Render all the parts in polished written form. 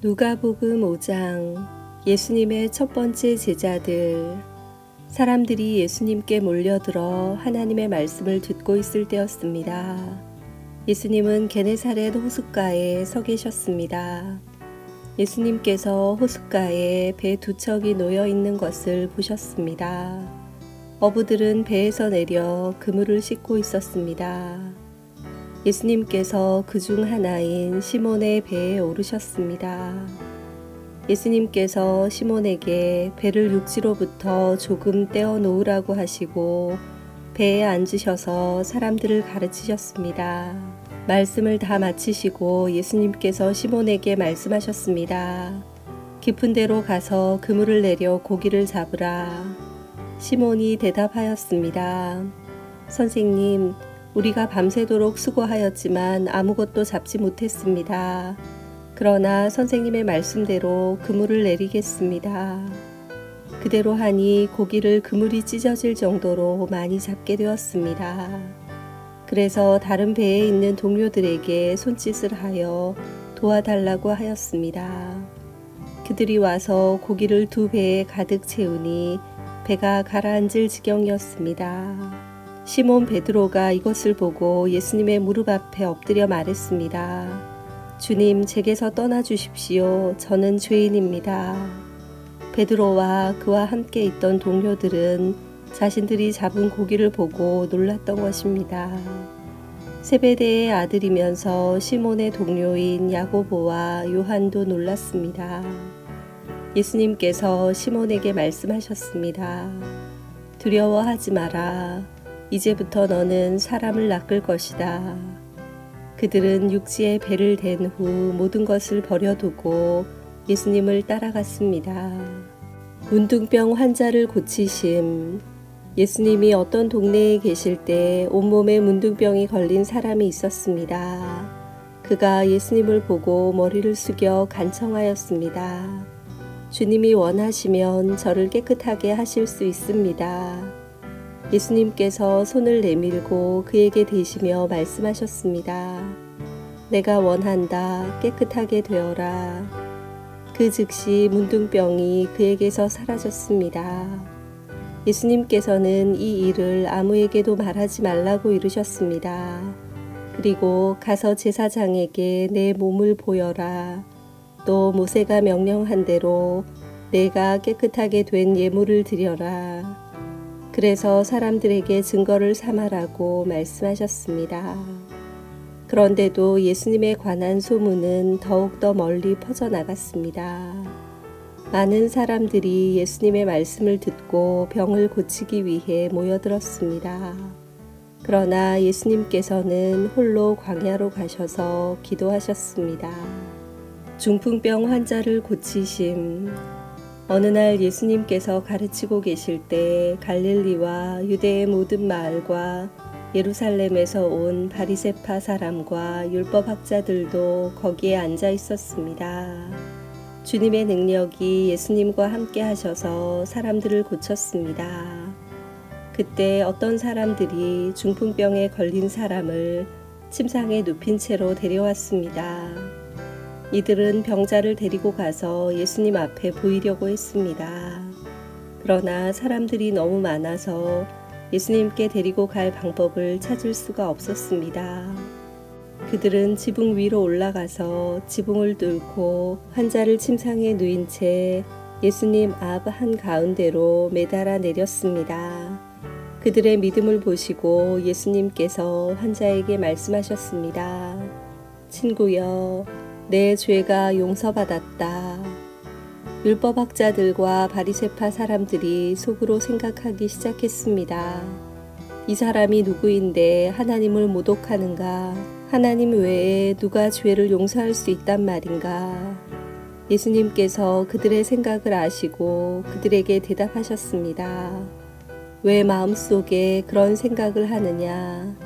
누가복음 5장. 예수님의 첫 번째 제자들. 사람들이 예수님께 몰려들어 하나님의 말씀을 듣고 있을 때였습니다. 예수님은 게네사렛 호숫가에 서 계셨습니다. 예수님께서 호숫가에 배 두 척이 놓여 있는 것을 보셨습니다. 어부들은 배에서 내려 그물을 씻고 있었습니다. 예수님께서 그중 하나인 시몬의 배에 오르셨습니다. 예수님께서 시몬에게 배를 육지로부터 조금 떼어 놓으라고 하시고 배에 앉으셔서 사람들을 가르치셨습니다. 말씀을 다 마치시고 예수님께서 시몬에게 말씀하셨습니다. 깊은 데로 가서 그물을 내려 고기를 잡으라. 시몬이 대답하였습니다. 선생님, 우리가 밤새도록 수고하였지만 아무것도 잡지 못했습니다. 그러나 선생님의 말씀대로 그물을 내리겠습니다. 그대로 하니 고기를 그물이 찢어질 정도로 많이 잡게 되었습니다. 그래서 다른 배에 있는 동료들에게 손짓을 하여 도와달라고 하였습니다. 그들이 와서 고기를 두 배에 가득 채우니 배가 가라앉을 지경이었습니다. 시몬 베드로가 이것을 보고 예수님의 무릎 앞에 엎드려 말했습니다. 주님, 제게서 떠나 주십시오. 저는 죄인입니다. 베드로와 그와 함께 있던 동료들은 자신들이 잡은 고기를 보고 놀랐던 것입니다. 세베대의 아들이면서 시몬의 동료인 야고보와 요한도 놀랐습니다. 예수님께서 시몬에게 말씀하셨습니다. 두려워하지 마라. 이제부터 너는 사람을 낚을 것이다. 그들은 육지에 배를 댄 후 모든 것을 버려두고 예수님을 따라갔습니다. 문둥병 환자를 고치심. 예수님이 어떤 동네에 계실 때 온몸에 문둥병이 걸린 사람이 있었습니다. 그가 예수님을 보고 머리를 숙여 간청하였습니다. 주님이 원하시면 저를 깨끗하게 하실 수 있습니다. 예수님께서 손을 내밀고 그에게 대시며 말씀하셨습니다. 내가 원한다. 깨끗하게 되어라. 그 즉시 문둥병이 그에게서 사라졌습니다. 예수님께서는 이 일을 아무에게도 말하지 말라고 이르셨습니다. 그리고 가서 제사장에게 내 몸을 보여라. 또 모세가 명령한 대로 내가 깨끗하게 된 예물을 드려라. 그래서 사람들에게 증거를 삼아라고 말씀하셨습니다. 그런데도 예수님에 관한 소문은 더욱더 멀리 퍼져나갔습니다. 많은 사람들이 예수님의 말씀을 듣고 병을 고치기 위해 모여들었습니다. 그러나 예수님께서는 홀로 광야로 가셔서 기도하셨습니다. 중풍병 환자를 고치심. 어느 날 예수님께서 가르치고 계실 때 갈릴리와 유대의 모든 마을과 예루살렘에서 온 바리새파 사람과 율법학자들도 거기에 앉아 있었습니다. 주님의 능력이 예수님과 함께 하셔서 사람들을 고쳤습니다. 그때 어떤 사람들이 중풍병에 걸린 사람을 침상에 눕힌 채로 데려왔습니다. 이들은 병자를 데리고 가서 예수님 앞에 보이려고 했습니다. 그러나 사람들이 너무 많아서 예수님께 데리고 갈 방법을 찾을 수가 없었습니다. 그들은 지붕 위로 올라가서 지붕을 뚫고 환자를 침상에 누인 채 예수님 앞 한가운데로 매달아 내렸습니다. 그들의 믿음을 보시고 예수님께서 환자에게 말씀하셨습니다. 친구여, 내 죄가 용서받았다. 율법학자들과 바리새파 사람들이 속으로 생각하기 시작했습니다. 이 사람이 누구인데 하나님을 모독하는가? 하나님 외에 누가 죄를 용서할 수 있단 말인가? 예수님께서 그들의 생각을 아시고 그들에게 대답하셨습니다. 왜 마음속에 그런 생각을 하느냐?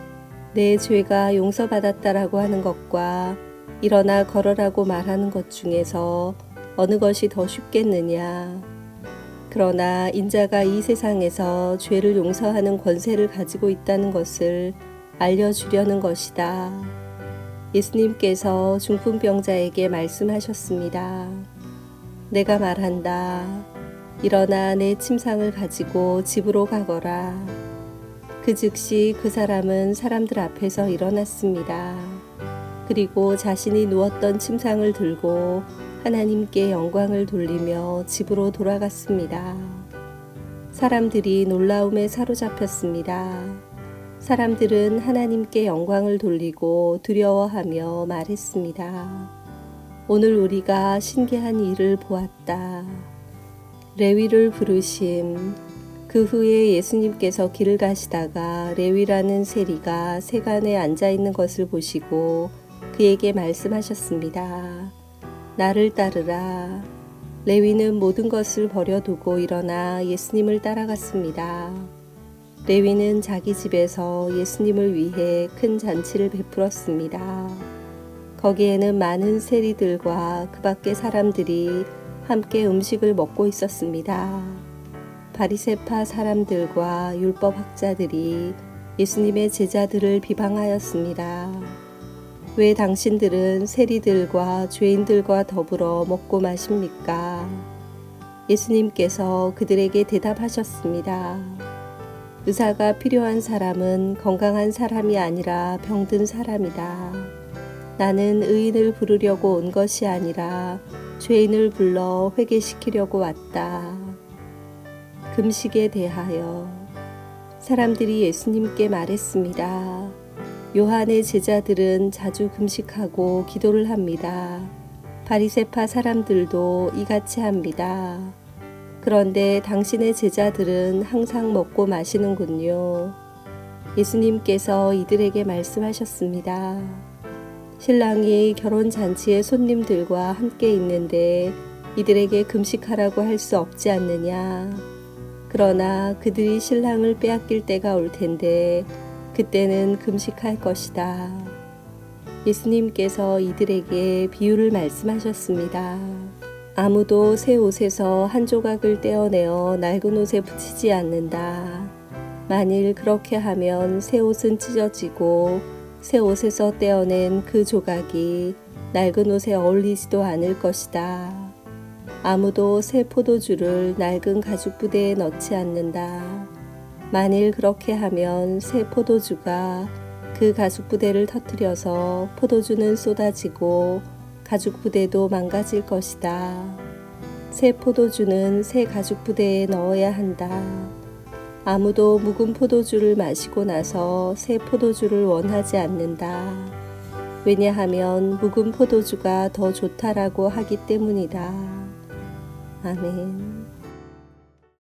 내 죄가 용서받았다라고 하는 것과 일어나 걸어라고 말하는 것 중에서 어느 것이 더 쉽겠느냐? 그러나 인자가 이 세상에서 죄를 용서하는 권세를 가지고 있다는 것을 알려주려는 것이다. 예수님께서 중풍병자에게 말씀하셨습니다. 내가 말한다. 일어나 내 침상을 가지고 집으로 가거라. 그 즉시 그 사람은 사람들 앞에서 일어났습니다. 그리고 자신이 누웠던 침상을 들고 하나님께 영광을 돌리며 집으로 돌아갔습니다. 사람들이 놀라움에 사로잡혔습니다. 사람들은 하나님께 영광을 돌리고 두려워하며 말했습니다. 오늘 우리가 신기한 일을 보았다. 레위를 부르심. 그 후에 예수님께서 길을 가시다가 레위라는 세리가 세간에 앉아 있는 것을 보시고 그에게 말씀하셨습니다. 나를 따르라. 레위는 모든 것을 버려두고 일어나 예수님을 따라갔습니다. 레위는 자기 집에서 예수님을 위해 큰 잔치를 베풀었습니다. 거기에는 많은 세리들과 그 밖의 사람들이 함께 음식을 먹고 있었습니다. 바리새파 사람들과 율법학자들이 예수님의 제자들을 비방하였습니다. 왜 당신들은 세리들과 죄인들과 더불어 먹고 마십니까? 예수님께서 그들에게 대답하셨습니다. 의사가 필요한 사람은 건강한 사람이 아니라 병든 사람이다. 나는 의인을 부르려고 온 것이 아니라 죄인을 불러 회개시키려고 왔다. 금식에 대하여 사람들이 예수님께 말했습니다. 요한의 제자들은 자주 금식하고 기도를 합니다. 바리새파 사람들도 이같이 합니다. 그런데 당신의 제자들은 항상 먹고 마시는군요. 예수님께서 이들에게 말씀하셨습니다. 신랑이 결혼 잔치의 손님들과 함께 있는데 이들에게 금식하라고 할 수 없지 않느냐. 그러나 그들이 신랑을 빼앗길 때가 올 텐데 그때는 금식할 것이다. 예수님께서 이들에게 비유를 말씀하셨습니다. 아무도 새 옷에서 한 조각을 떼어내어 낡은 옷에 붙이지 않는다. 만일 그렇게 하면 새 옷은 찢어지고 새 옷에서 떼어낸 그 조각이 낡은 옷에 어울리지도 않을 것이다. 아무도 새 포도주를 낡은 가죽 부대에 넣지 않는다. 만일 그렇게 하면 새 포도주가 그 가죽 부대를 터뜨려서 포도주는 쏟아지고 가죽 부대도 망가질 것이다. 새 포도주는 새 가죽 부대에 넣어야 한다. 아무도 묵은 포도주를 마시고 나서 새 포도주를 원하지 않는다. 왜냐하면 묵은 포도주가 더 좋다라고 하기 때문이다. 아멘.